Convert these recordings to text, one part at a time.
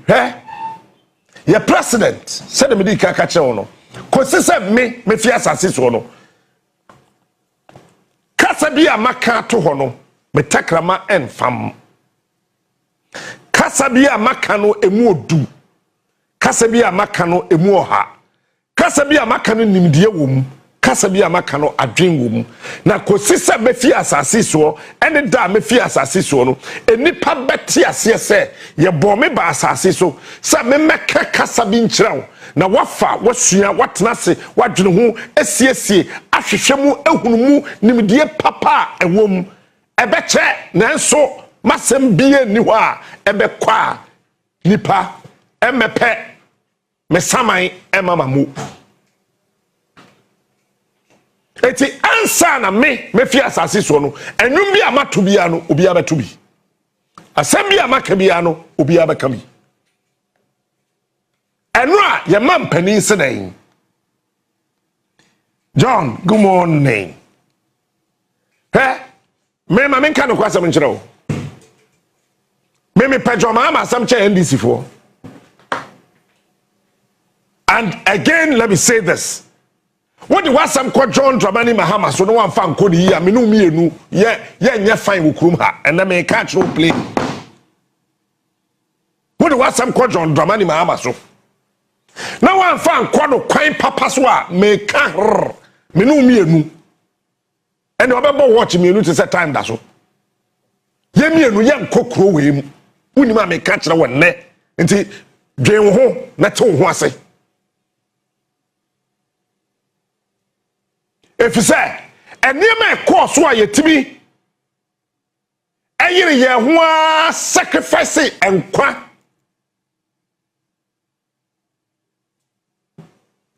Hey, your president said the medical catcher no. Consist me fears assist no. Kasabia maka to hono, me takrama en fam. Kasabia makano emu du. Kasabia makano emu oha. Kasabia makano nimdie wom. Kasabia makano adwen wom. Na kosisa me fi asase so ene da me fi asase so no enipa beti ase se ye bo me ba asase so sa me meka kasabi nkyerɛw na wafa wasua watena se wadwene ho esiesie ahwehwɛ mu ehunu mu nimdie papa ewom ebeche nanso masem bie ni ho a ebekwa nipa emepe mesaman emamamu. Eti ansa na me fi asase so no enwum bi amato bia no obi abeto bi asem bi amaka bia no obi abeka bi enu a ye mampani sedan John, good morning. Me ma men kan ko asem nkyere o me pejo ma asem che NDC for. And again, let me say this. What the was some called John Dramani Mahama, so no one found code here, me no me no, yeah, fine with Krumha, and I may catch no play. What the was some called John Dramani Mahama, so no one found quad quine papaswa, may car, me no me no, and I remember watching me to set time that's so. Ye me no young cock row him, when you may catch the one ne, and see, Jane home, that's all I say. If you say, and near my course, why you to me, a year one sacrifice and qua.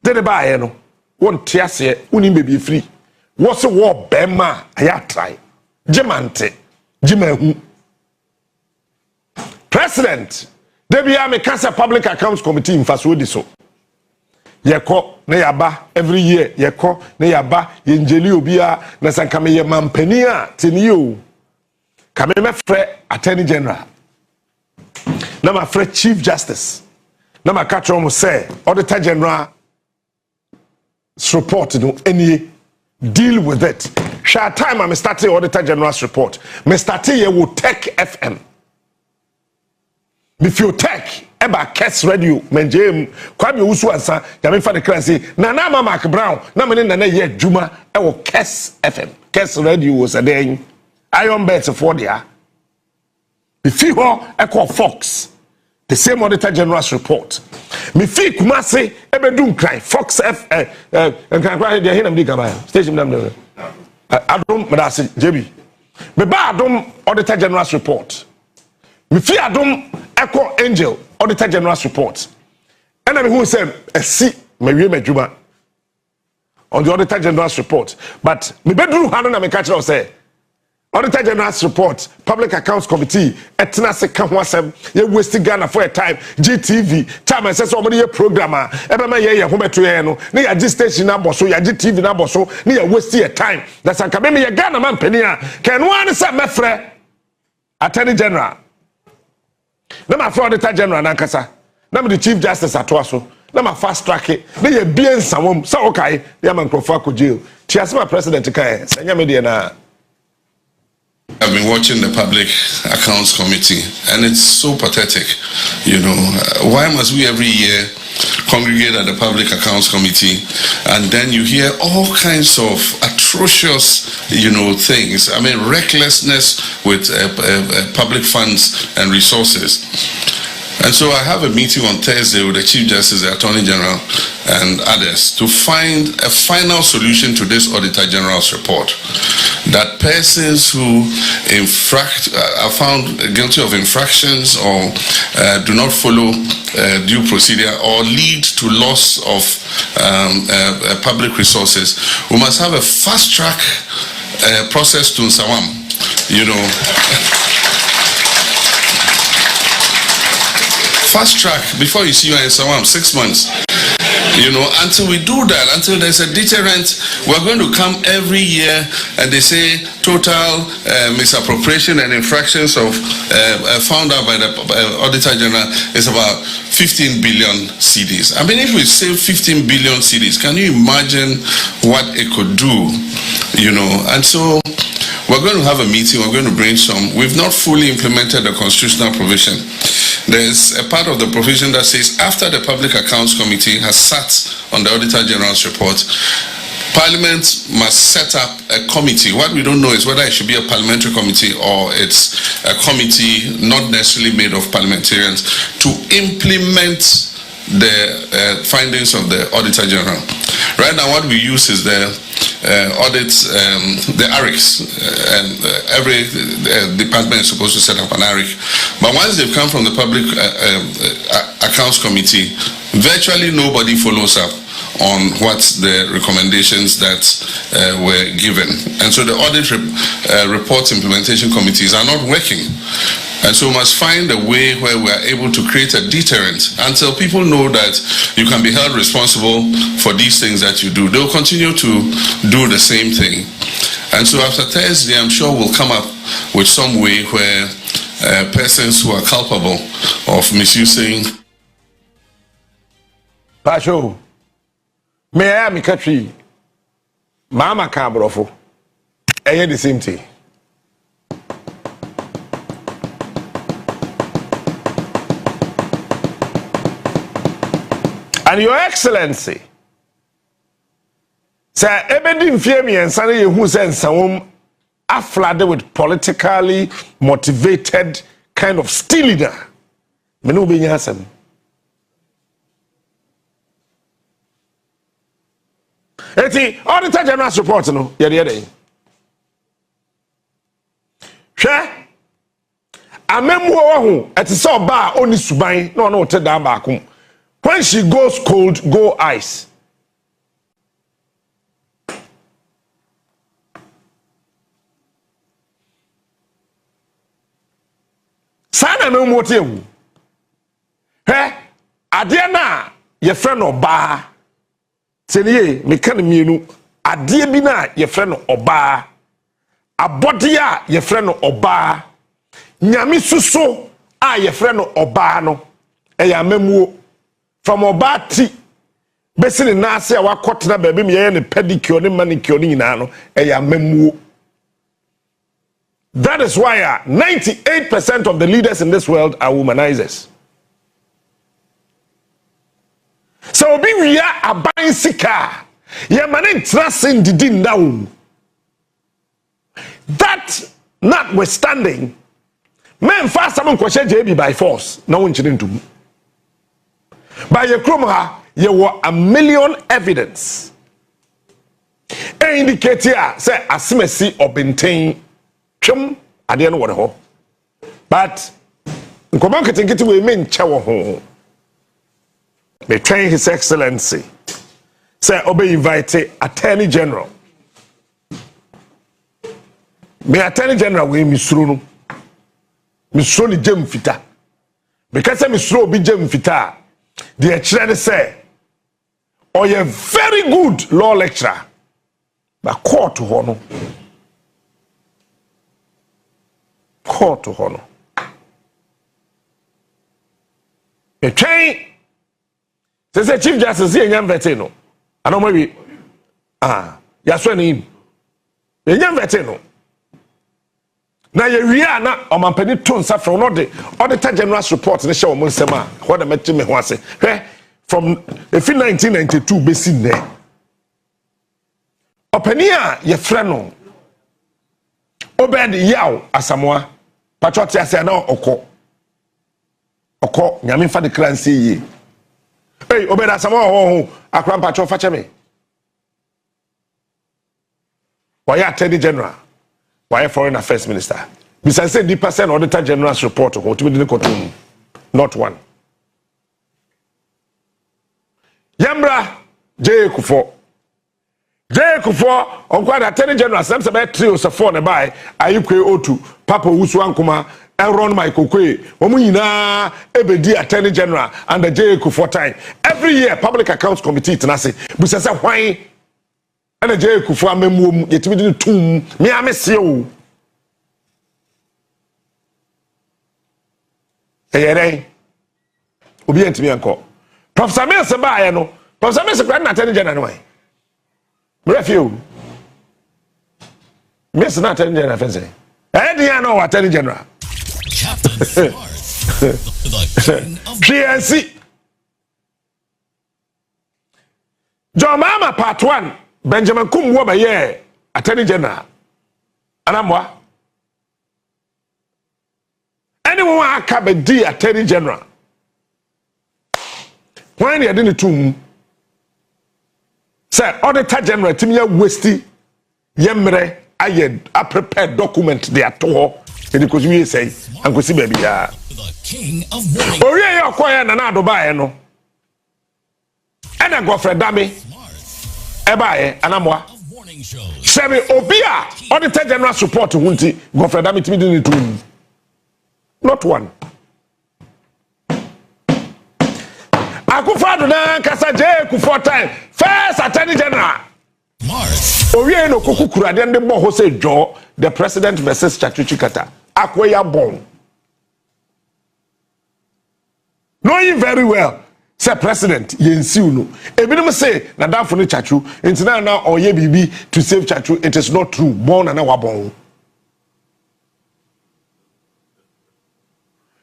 Did a buy no one tiasia, uni may be free. What's a war, Bema, I try. Gemante, Jimahu. President, Debbie Ame Cancer Public Accounts Committee in Faswodiso. Yeko na yaba every year yeko na yaba yenjeli obia na sankame ye mampani a teniyo kame mefre attorney general na ma fre chief justice na ma katro mo say auditor general report no any deal with it sha time I'm starting auditor general's report me starting here will Tech FM if you tech eba Kes Radio menjem kwabi usu ansa ya me fa de kranse na mama Mark Brown na me na ye adwuma e wo Kes FM Kes Radio was a den iron bet for there if you e call Fox the same auditor general's report me fi Kumase ebedum cry Fox F kan kwa de hinam di gaba station nam de adom medase JB me ba adom auditor general's report me fi adom Echo Angel Auditor General's report. And I mean who said see me majuma on the Auditor General's report. But me bedroom hand na me catch say Auditor General's report, Public Accounts Committee, etna se ka ho asem ye waste Ghana for a time, GTV, time say somebody ye programmer, ebe ma ye ho beto ye no, na ya station na boso, ya GTV na boso, na ya waste your time. That's an me ye Ghana man peni a, ken one say mefre Attorney General. Na ma for Auditor General na kasa na me the Chief Justice atoaso na ma fast track it na ye bien samom sa okay ya man krofo akogel ti asema president kan senya me de na. I've been watching the Public Accounts Committee and it's so pathetic, you know. Why must we every year congregate at the Public Accounts Committee and then you hear all kinds of atrocious, you know, things. I mean, recklessness with public funds and resources. And so I have a meeting on Thursday with the Chief Justice, the Attorney General, and others to find a final solution to this Auditor General's report. That persons who are found guilty of infractions or do not follow due procedure or lead to loss of public resources, we must have a fast-track process to Nsawam, you know. Fast track before you see you in Nsawam, 6 months. You know, until we do that, until there's a deterrent, we're going to come every year and they say total misappropriation and infractions of found out by the Auditor General is about 15 billion cedis. I mean, if we save 15 billion cedis, can you imagine what it could do? You know, and so we're going to have a meeting, we're going to brainstorm. We've not fully implemented the constitutional provision. There's a part of the provision that says after the Public Accounts Committee has sat on the Auditor General's report, Parliament must set up a committee. What we don't know is whether it should be a parliamentary committee or it's a committee not necessarily made of parliamentarians to implement the findings of the Auditor General. Right now what we use is the audits, the ARICs, and every department is supposed to set up an ARIC. But once they've come from the Public Accounts Committee, virtually nobody follows up on what the recommendations that were given. And so the audit reports implementation committees are not working. And so we must find a way where we are able to create a deterrent until people know that you can be held responsible for these things that you do. They'll continue to do the same thing. And so after Thursday, I'm sure we'll come up with some way where persons who are culpable of misusing. Pasho, may I am country? Mahama Cabrofo, I the same thing. And Your Excellency, Sir Ebedin Fiemi and Sunny who sends some are flooded with politically motivated kind of still leader. Menu being handsome. Eti, Auditor General's report, no, yet. Share. A memoir who at the saw bar only subai, no, te down back. When she goes cold, go ice. Sana no more you. Hey, Adiana, your friend Oba. Senye, me can minu. Adiabina, your friend Oba. Abodia, your friend Oba. Nyami suso, your friend Oba no. Eya memu. From Obati, Bessin in Nasi, our cotton baby, me and pedicure, manicure, no, a memu. That is why 98% of the leaders in this world are womanizers. So be we are a buying sika. Your man trusting the din down. That notwithstanding, men fast someone question JB by force. No one chilling to. By your chroma, you were a million evidence. E indicate here, say, a simesi or bintain, chum, I didn't want to ho. But, come on, get away, mean chow home. Between His Excellency, say, obey invite Attorney General. Me Attorney General, we misrunu. Misruni jem fita. Because I misro be jem fita. The actually say, or you're very good law lecturer, but court to honor. Court to honor. A train says a Chief Justice here, young veteran. I know maybe, yes, when him, a young veteran. Now you reana or my penny tone suffer not the Auditor General's report in the show Monsema. What I met me was from the 1992 basin there. Openia ye freno. Obed yaw asamoa. Patriotia say now oko. Oko nyame fa de clancy ye. Hey, Obed asamoa ho akran patro fa cheme. Why Attorney General? Why Foreign Affairs Minister? Besides say the percent Auditor General's report what we didn't control. Not one. Yambra J. Kufo. J. Kufo, on quite Attorney General, some about 3 or 4 nearby. Are you O2, Papa Uswankuma, Aaron Michael Kwe, Omuyina, Ebedi Attorney General, and the J. Kufuor time. Every year, Public Accounts Committee, Tenase, Busasa, why? And the J. Kufuor Memu, yet we didn't tomb, me, I miss you. Hey, Obi and me uncle. Professor Mills, I know. Professor Mills, Grand Attorney General. Refuge. Miss not Attorney General, Fence. I know Attorney General. PNC John Mahama part 1 Benjamin Kumwo Baye Attorney General Anamwa anyone akabedi Attorney General when you didn't tomb say Auditor General Timia Westi Yemre I prepared document they are to because we say and go see baby ya the king of morning ori e okoya na do bae no and go for dami e bae anamwa sebi obia Auditor General support hunti go for dami timi ni tun not one akufado na kasa je Kufuor time first Attorney General Owie no kokukura de bo ho say jo the president versus Chachuchi Kata akwaya bon knowing very well say president yensiu no ebinim say na dafo no Chachu ntina na oye bibi to save Chachu it is not true bon na wa bon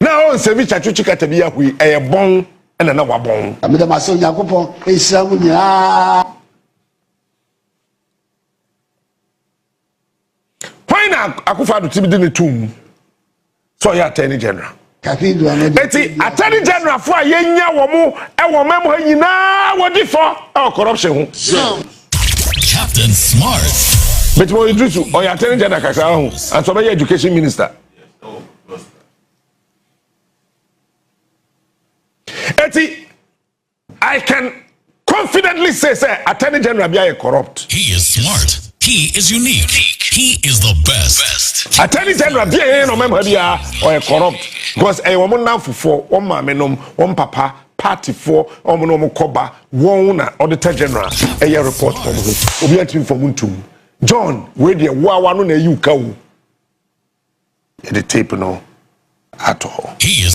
now on save Chachuchi Kata bi akwi e bon na wa bon ameda maso Yakobon ehia mu nyina Akufado tibidi ne tum so ya Attorney General eti Attorney General fo ayenya wo mu e wo mem ha nyina wodi fo e corruption ho Captain Smart but mo idrisu o ya Attorney General kakra ho and so be education minister eti I can confidently say Attorney General be corrupt. He is smart. He is unique. He is the best. Attorney General be no member bia or corrupt because e woman now for one mamenom one papa party for omono koba one na Auditor General e report from obi antim from untum John we dey wa no na yi uka wo e dey tape no at all. He is